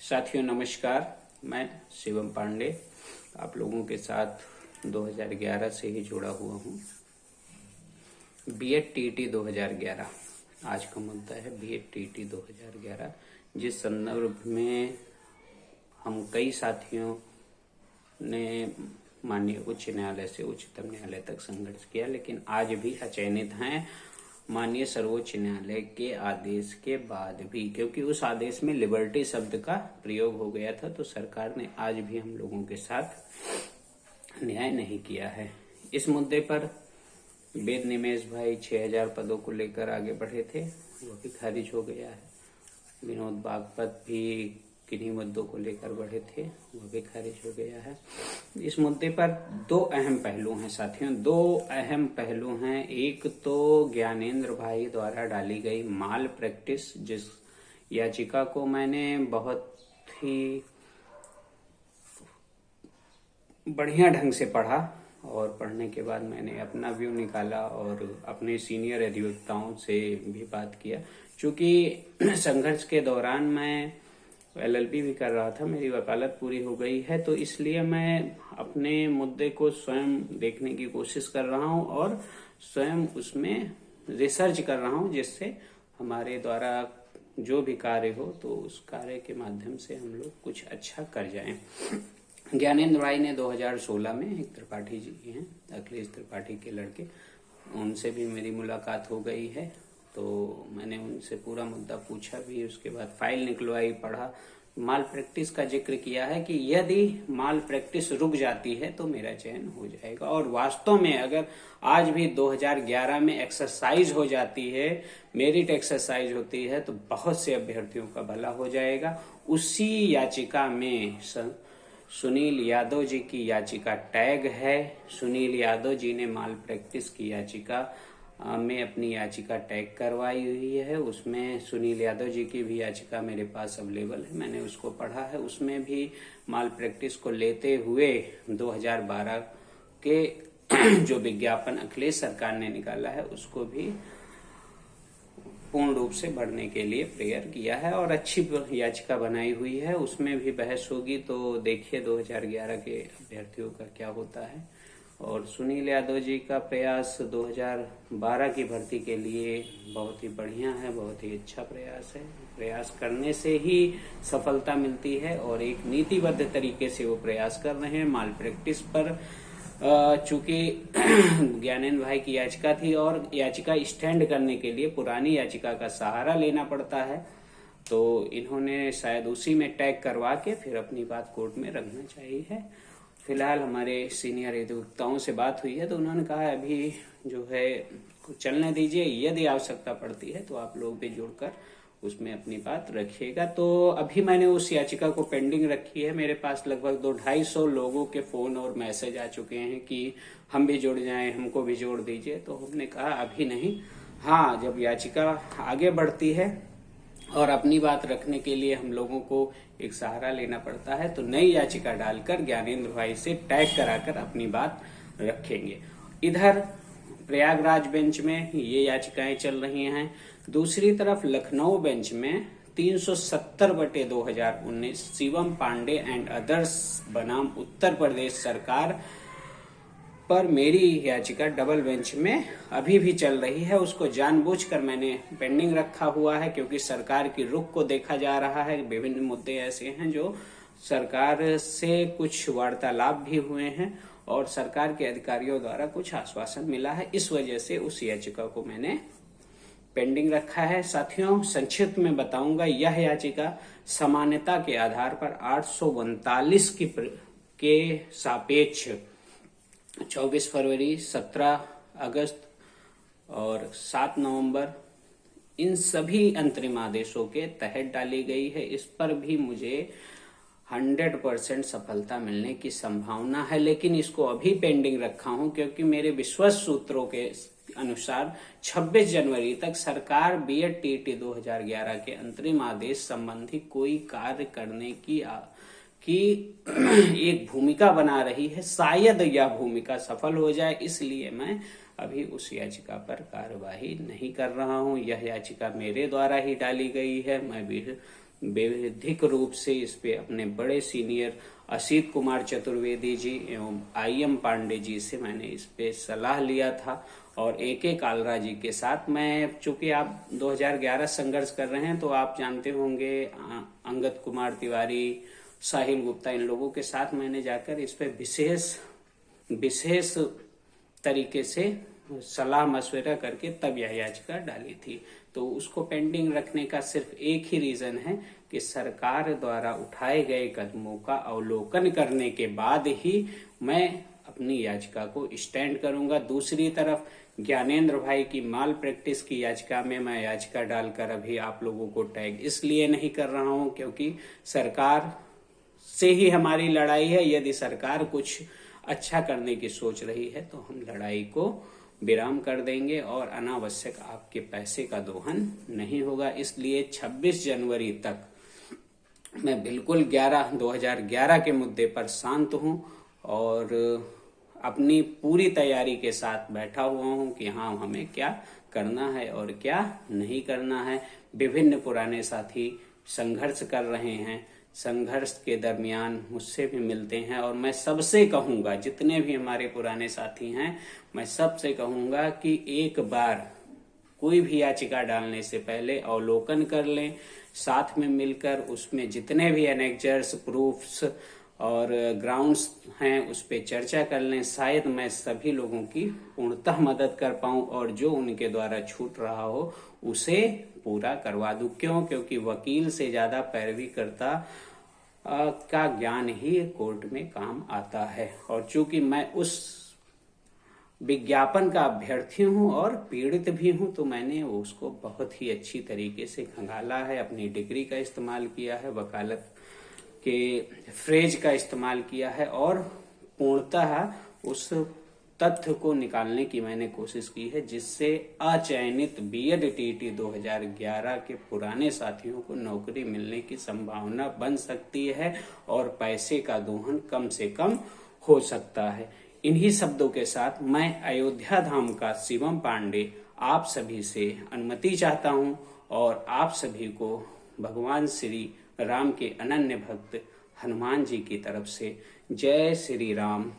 साथियों नमस्कार। मैं शिवम पांडे आप लोगों के साथ 2011 से ही जुड़ा हुआ हूँ। बीएड टीईटी 2011 आज का मुद्दा है। बीएड टीईटी 2011 जिस संदर्भ में हम कई साथियों ने माननीय उच्च न्यायालय से उच्चतम न्यायालय तक संघर्ष किया, लेकिन आज भी अचयनित हैं माननीय सर्वोच्च न्यायालय के आदेश के बाद भी, क्योंकि उस आदेश में लिबर्टी शब्द का प्रयोग हो गया था। तो सरकार ने आज भी हम लोगों के साथ न्याय नहीं किया है। इस मुद्दे पर वेद निमेश भाई 6000 पदों को लेकर आगे बढ़े थे, वो भी खारिज हो गया है। विनोद बागपत भी किन्हीं मुद्दों को लेकर बढ़े थे, वो भी खारिज हो गया है। इस मुद्दे पर दो अहम पहलू हैं साथियों, दो अहम पहलू हैं। एक तो ज्ञानेंद्र भाई द्वारा डाली गई माल प्रैक्टिस, जिस याचिका को मैंने बहुत ही बढ़िया ढंग से पढ़ा और पढ़ने के बाद मैंने अपना व्यू निकाला और अपने सीनियर अधिवक्ताओं से भी बात किया। चूंकि संघर्ष के दौरान मैं एलएलबी भी कर रहा था, मेरी वकालत पूरी हो गई है, तो इसलिए मैं अपने मुद्दे को स्वयं देखने की कोशिश कर रहा हूं और स्वयं उसमें रिसर्च कर रहा हूं, जिससे हमारे द्वारा जो भी कार्य हो तो उस कार्य के माध्यम से हम लोग कुछ अच्छा कर जाएं। ज्ञानेंद्र भाई ने 2016 में एक त्रिपाठी जी हैं, अखिलेश त्रिपाठी के लड़के, उनसे भी मेरी मुलाकात हो गई है। तो मैंने उनसे पूरा मुद्दा पूछा भी, उसके बाद फाइल निकलवाई, पढ़ा। माल प्रैक्टिस का जिक्र किया है कि यदि माल प्रैक्टिस रुक जाती है तो मेरा चयन हो जाएगा, और वास्तव में अगर आज भी 2011 में एक्सरसाइज हो जाती है, मेरिट एक्सरसाइज होती है, तो बहुत से अभ्यर्थियों का भला हो जाएगा। उसी याचिका में सुनील यादव जी की याचिका टैग है। सुनील यादव जी ने माल प्रैक्टिस की याचिका में अपनी याचिका टैग करवाई हुई है। उसमें सुनील यादव जी की भी याचिका मेरे पास अवेलेबल है, मैंने उसको पढ़ा है। उसमें भी माल प्रैक्टिस को लेते हुए 2012 के जो विज्ञापन अखिलेश सरकार ने निकाला है उसको भी पूर्ण रूप से भरने के लिए प्रेयर किया है और अच्छी याचिका बनाई हुई है। उसमें भी बहस होगी, तो देखिए 2011 के अभ्यर्थियों का क्या होता है। और सुनील यादव जी का प्रयास 2012 की भर्ती के लिए बहुत ही बढ़िया है, बहुत ही अच्छा प्रयास है। प्रयास करने से ही सफलता मिलती है और एक नीतिबद्ध तरीके से वो प्रयास कर रहे हैं। माल प्रैक्टिस पर चूंकि ज्ञानेंद्र भाई की याचिका थी और याचिका स्टैंड करने के लिए पुरानी याचिका का सहारा लेना पड़ता है, तो इन्होंने शायद उसी में टैग करवा के फिर अपनी बात कोर्ट में रखना चाहिए। फिलहाल हमारे सीनियर अधिवक्ताओं से बात हुई है, तो उन्होंने कहा अभी जो है चलने दीजिए, यदि आवश्यकता पड़ती है तो आप लोग भी जुड़कर उसमें अपनी बात रखिएगा। तो अभी मैंने उस याचिका को पेंडिंग रखी है। मेरे पास लगभग 200-250 लोगों के फोन और मैसेज आ चुके हैं कि हम भी जुड़ जाएं, हमको भी जोड़ दीजिए। तो हमने कहा अभी नहीं, हाँ जब याचिका आगे बढ़ती है और अपनी बात रखने के लिए हम लोगों को एक सहारा लेना पड़ता है, तो नई याचिका डालकर ज्ञानेंद्र भाई से टैग कराकर अपनी बात रखेंगे। इधर प्रयागराज बेंच में ये याचिकाएं चल रही हैं, दूसरी तरफ लखनऊ बेंच में 370/2019 शिवम पांडे एंड अदर्स बनाम उत्तर प्रदेश सरकार पर मेरी याचिका डबल बेंच में अभी भी चल रही है। उसको जानबूझकर मैंने पेंडिंग रखा हुआ है, क्योंकि सरकार की रुख को देखा जा रहा है। विभिन्न मुद्दे ऐसे हैं जो सरकार से कुछ वार्तालाप भी हुए हैं और सरकार के अधिकारियों द्वारा कुछ आश्वासन मिला है, इस वजह से उस याचिका को मैंने पेंडिंग रखा है। साथियों संक्षिप्त में बताऊंगा, यह याचिका समानता के आधार पर 839 के सापेक्ष 24 फरवरी, 17 अगस्त और 7 नवंबर इन सभी अंतरिम आदेशों के तहत डाली गई है। इस पर भी मुझे 100% सफलता मिलने की संभावना है, लेकिन इसको अभी पेंडिंग रखा हूं क्योंकि मेरे विश्वस्त सूत्रों के अनुसार 26 जनवरी तक सरकार बीएड टीईटी 2011 के अंतरिम आदेश संबंधी कोई कार्य करने की एक भूमिका बना रही है। शायद यह भूमिका सफल हो जाए, इसलिए मैं अभी उस याचिका पर कार्यवाही नहीं कर रहा हूं। यह याचिका मेरे द्वारा ही डाली गई है, मैं भी विधिक रूप से इस पे अपने बड़े सीनियर असित कुमार चतुर्वेदी जी एवं IM पांडे जी से मैंने इस पे सलाह लिया था। और AK कालरा जी के साथ मैं, चूंकि आप 2011 संघर्ष कर रहे हैं तो आप जानते होंगे, अंगद कुमार तिवारी, साहिल गुप्ता, इन लोगों के साथ मैंने जाकर इस पे विशेष तरीके से सलाह मशवरा करके तब यह याचिका डाली थी। तो उसको पेंडिंग रखने का सिर्फ एक ही रीजन है कि सरकार द्वारा उठाए गए कदमों का अवलोकन करने के बाद ही मैं अपनी याचिका को स्टैंड करूंगा। दूसरी तरफ ज्ञानेंद्र भाई की माल प्रैक्टिस की याचिका में मैं याचिका डालकर अभी आप लोगों को टैग इसलिए नहीं कर रहा हूं क्योंकि सरकार से ही हमारी लड़ाई है। यदि सरकार कुछ अच्छा करने की सोच रही है तो हम लड़ाई को विराम कर देंगे और अनावश्यक आपके पैसे का दोहन नहीं होगा। इसलिए 26 जनवरी तक मैं बिल्कुल 2011 के मुद्दे पर शांत हूं और अपनी पूरी तैयारी के साथ बैठा हुआ हूं कि हाँ, हमें क्या करना है और क्या नहीं करना है। विभिन्न पुराने साथी संघर्ष कर रहे हैं, संघर्ष के दरमियान मुझसे भी मिलते हैं और मैं सबसे कहूंगा, जितने भी हमारे पुराने साथी हैं, मैं सबसे कहूंगा कि एक बार कोई भी याचिका डालने से पहले अवलोकन कर लें, साथ में मिलकर उसमें जितने भी एनेक्जर्स, प्रूफ्स और ग्राउंड्स हैं उस पे चर्चा कर लें। शायद मैं सभी लोगों की पूर्णतः मदद कर पाऊं और जो उनके द्वारा छूट रहा हो उसे पूरा करवा दूं। क्योंकि वकील से ज्यादा पैरवी करता का ज्ञान ही कोर्ट में काम आता है। और चूंकि मैं उस विज्ञापन का अभ्यर्थी हूं और पीड़ित भी हूं, तो मैंने उसको बहुत ही अच्छी तरीके से खंगाला है, अपनी डिग्री का इस्तेमाल किया है, वकालत के फ्रेज का इस्तेमाल किया है और पूर्णतः उस तथ्य को निकालने की मैंने कोशिश की है जिससे अचयनित B.Ed TET 2011 के पुराने साथियों को नौकरी मिलने की संभावना बन सकती है और पैसे का दोहन कम से कम हो सकता है। इन्हीं शब्दों के साथ मैं अयोध्या धाम का शिवम पांडे आप सभी से अनुमति चाहता हूं और आप सभी को भगवान श्री राम के अनन्य भक्त हनुमान जी की तरफ से जय श्री राम,